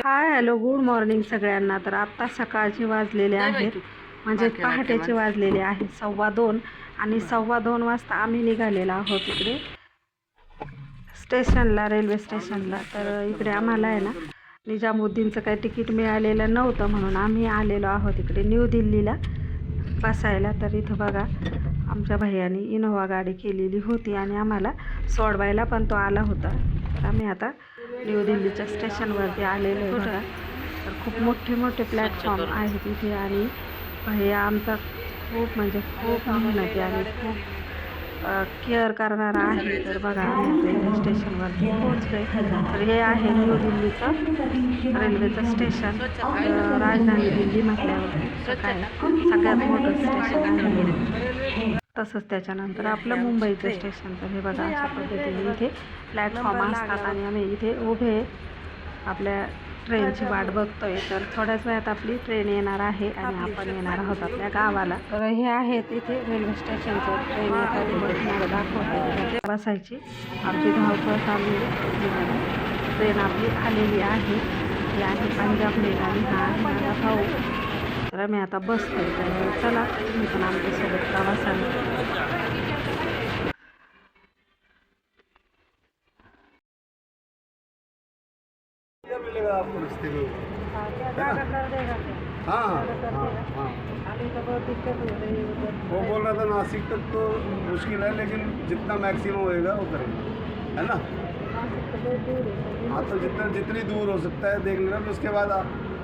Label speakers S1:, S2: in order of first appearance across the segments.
S1: Hi hello good morning सगळ्यांना. तर आत्ता सकाळचे वाजलेले आहेत, म्हणजे पहाटेचे वाजलेले आहेत 2:15 आणि 2:15 वाजता आम्ही निघालेलो आहोत इकडे स्टेशनला, रेल्वे स्टेशनला. तर इकडे आम्हाला आहे ना निजामुद्दीनचं काही तिकीट मिळालेलं नव्हतं, म्हणून आम्ही आलेलो आहोत इकडे न्यू दिल्लीला बसायला. तर इथं बघा आमच्या भैयानी इनोवा गाडी केलेली होती आणि आम्हाला सोडवायला पण तो आला होता. तर आम्ही आता न्यू दिल्लीच्या स्टेशनवरती आलेलो होतो. तर खूप मोठे मोठे प्लॅटफॉर्म आहेत इथे आणि भैया आमचा खूप म्हणजे खूप मेहनती आणि खूप केअर करणारा आहे. तर बघा आम्ही आता स्टेशनवरती पोहोचलोय. तर हे आहे न्यू दिल्लीचं रेल्वेचं स्टेशन. राजधानी दिल्ली म्हटल्यावर काय सगळ्यात मोठं स्टेशन आहे. तसंच त्याच्यानंतर आपलं मुंबईचं स्टेशन. तर हे बघा अशा पद्धतीने इथे प्लॅटफॉर्म असतात आणि आम्ही इथे उभे आपल्या ट्रेनची वाट बघतोय. तर थोड्याच वेळात आपली ट्रेन येणार आहे आणि आपण येणार आहोत आपल्या गावाला. तर हे आहेत इथे रेल्वे स्टेशनचं. ट्रेन येतात तुम्हाला दाखवते बसायची. आमची धावपळ चालू आहे. ट्रेन आपली आलेली आहे. ही आहे पंजाब मेल आणि हा आहे माझा भाऊ. तर आम्ही आता बसतोय. तर चला तुम्ही पण आमच्यासोबत प्रवासाला.
S2: मिलेगा आपको रिश्ते में, हाँ हाँ।
S1: अभी तो बहुत दिक्कत हो रही है उधर।
S2: वो बोल रहा था नासिक तक तो मुश्किल है, लेकिन जितना मैक्सिमम होएगा वो करेंगे, है ना। हाँ तो जितनी दूर हो सकता है देख लेना, तो उसके बाद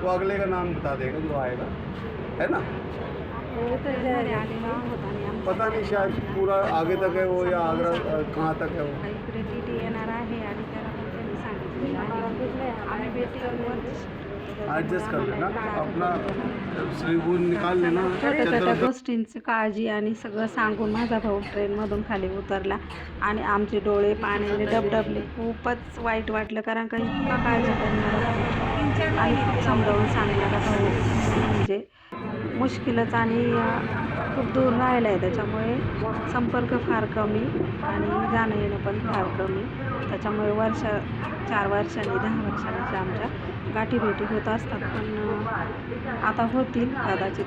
S2: वो अगले का नाम बता देगा जो आएगा, है ना। पता नहीं शायद पूरा आगे तक है वो या आगरा कहाँ तक है वो। एडजस्ट कर लेना अपना स्लीवून निकाल लेना.
S1: छोट्या छोट्या गोष्टींची काळजी आणि सगळं सांगून माझा भाऊ ट्रेनमधून खाली उतरला आणि आमचे डोळे पाण्याने डबडबले. खूपच वाईट वाटलं, कारण काही इतका काळजी करणारा आणि खूप समजावून सांगणारा भाऊ म्हणजे मुश्किलच आणि खूप दूर राहिलं आहे. त्याच्यामुळे संपर्क फार कमी आणि जाणं येणं पण फार कमी. त्याच्यामुळे 4 वर्षांनी 10 वर्षांनी आमच्या गाठीभेटी होत असतात, पण आता होतील कदाचित.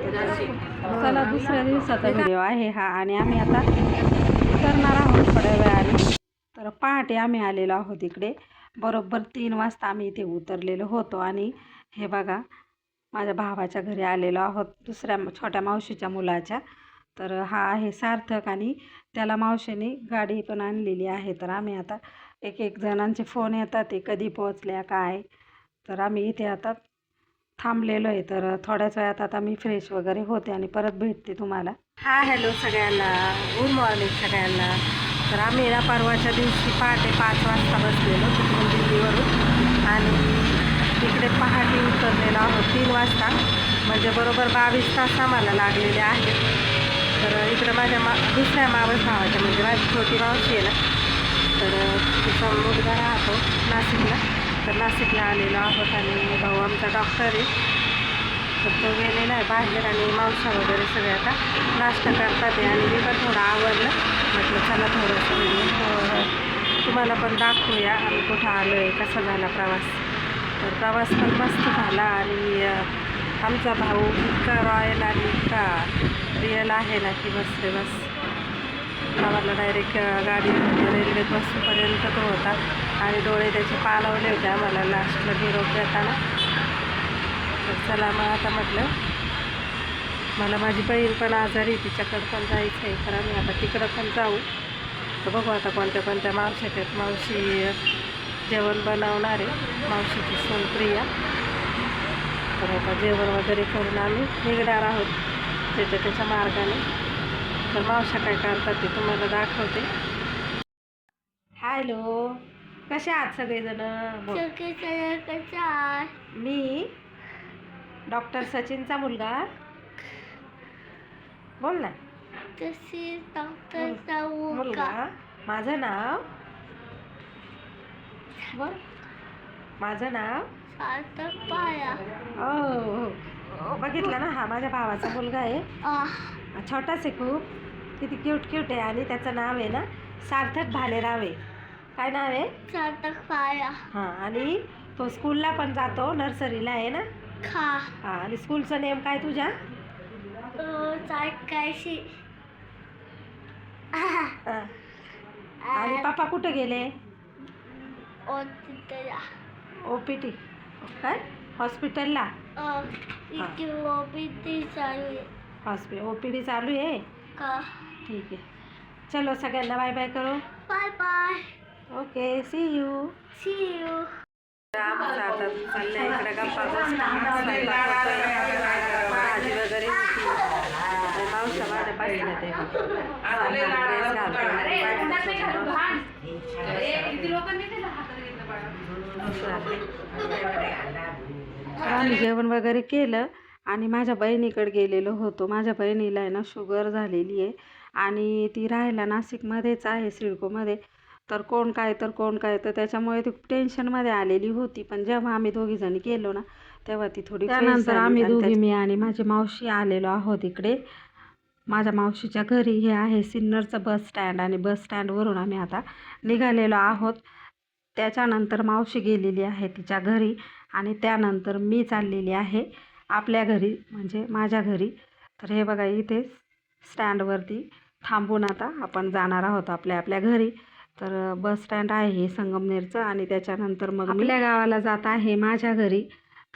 S1: चला दुसऱ्या दिवसाचा व्हिडिओ आहे हा आणि आम्ही आता उतरणार आहोत थोड्या वेळाने. तर पहाटे आम्ही आलेलो आहोत इकडे. बरोबर 3 वाजता आम्ही इथे उतरलेलो होतो आणि हे बघा माझ्या भावाच्या घरी आलेलो आहोत, दुसऱ्या छोट्या मावशीच्या मुलाच्या. तर हा आहे सार्थक आणि त्याला मावशीने गाडी पण आणलेली आहे. तर आम्ही आता एक जणांचे फोन येतात ते कधी पोहोचल्या काय. तर आम्ही इथे आता थांबलेलो आहे. तर थोड्याच वेळात आता मी फ्रेश वगैरे होते आणि परत भेटते तुम्हाला. हाय हॅलो सगळ्यांना, गुड मॉर्निंग सगळ्यांना. तर आम्ही ना परवाच्या दिवशी पहाटे 5 वाजता बसलेलो तिकडून दिल्लीवरून आणि इकडे पहाटे उतरलेलो आहोत 3 वाजता, म्हणजे बरोबर 22 तास आम्हाला लागलेले आहेत. तर इकडं माझ्या दुसऱ्या मावस भावाच्या म्हणजे माझी छोटी मावशी आहे ना, तर तिचा मुलगा राहतो नाशिकला. तर नाशिकला आलेलो आहोत आणि भाऊ आमचा डॉक्टर आहे. तर तो गेलेला आहे बाहेर आणि मावसा वगैरे सगळे आता नाश्ता करतात आहे आणि मी पण थोडं आवडलं. म्हटलं चला थोडंसं म्हणजे तुम्हाला पण दाखवूया आम्ही कुठं आलो आहे, कसा झाला प्रवास. तर प्रवास पण मस्त झाला आणि आमचा भाऊ इतका रॉयल आणि इतका रिअल आहे ना की बस रे बस. आम्हाला डायरेक्ट गाडी रेल्वेत बसपर्यंत तो होता आणि डोळे त्याचे पालवले होते आम्हाला लास्टला निरोप देताना. तर चला मग आता म्हटलं मला माझी बहीण पण आजारी, तिच्याकडं पण जायचं आहे. तर आम्ही आता तिकडं पण जाऊ. तर बघू आता कोणत्या मावशी आहेत. मावशी जेवण बनवणार आहे, मावशीची सून प्रिया. तर आता जेवण वगैरे करून आम्ही निघणार आहोत त्याच्या मार्गाने. तर मावशा काय करतात ते तुम्हाला दाखवते. हॅलो, कसे आहात सगळेजण? मी डॉक्टर सचिनचा मुलगा. बोल ना. डॉक्टरचा मुलगा. माझं नाव बोल. माझं नाव सार्थक पाया. हो, बघितलं ना, हा माझ्या भावाचा मुलगा आहे. छोटाच आहे खूप, किती क्यूट आहे आणि त्याचं नाव आहे ना सार्थक भालेराव आहे. काय नाव आहे?
S3: सार्थक पाया
S1: हां, आणि तो स्कूलला पण जातो, नर्सरीला आहे ना?
S3: खा
S1: हां, आणि स्कूलचं नेम काय तुझ्या?
S3: कायशी
S1: हां. आणि पप्पा कुठे गेले? OPT काय हॉस्पिटलला?
S3: इथे ओबीटी चालू आहे
S1: OPD चालू आहे.
S3: का?
S1: ठीक आहे, चलो सगळ्यांना बाय बाय करू.
S3: Bye bye
S1: okay, see you.
S3: See you.
S1: आमचा आता चाललंय इकडे गप्पा गोष्टी, स्वयंपाक होतोय, भाजी वगैरे होती. आणि मावशा माझ्या पाठीला ते ड्रेस आम्ही जेवण वगैरे केलं आणि माझ्या बहिणीकडे गेलेलो होतो. माझ्या बहिणीला आहे ना शुगर झालेली आहे आणि ती राहायला नाशिकमध्येच आहे, सिडकोमध्ये. तर कोण काय तर त्याच्यामुळे ती खूप टेन्शनमध्ये आलेली होती. पण जेव्हा आम्ही दोघीजणी गेलो ना तेव्हा ती थोडी त्यानंतर आम्ही दोघी, मी आणि माझी मावशी आलेलो आहोत इकडे माझ्या मावशीच्या घरी. हे आहे सिन्नरचं बस स्टँड आणि बस स्टँडवरून आम्ही आता निघालेलो आहोत. त्याच्यानंतर मावशी गेलेली आहे तिच्या घरी आणि त्यानंतर मी चाललेली आहे आपल्या घरी, म्हणजे माझ्या घरी. तर हे बघा, इथे स्टँडवरती थांबून आता आपण जाणार आहोत आपल्या घरी. तर बस स्टँड आहे हे संगमनेरचं आणि त्याच्यानंतर मग आपल्या गावाला जात आहे माझ्या घरी.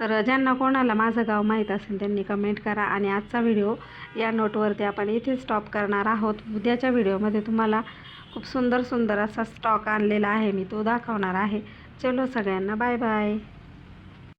S1: तर ज्यांना कोणाला माझं गाव माहीत असेल त्यांनी कमेंट करा. आणि आजचा व्हिडिओ या नोटवरती आपण इथे स्टॉप करणार आहोत. उद्याच्या व्हिडिओमध्ये तुम्हाला खूप सुंदर सुंदर असा स्टॉक आणलेला आहे मी, तो दाखवणार आहे. चलो सगळ्यांना बाय बाय.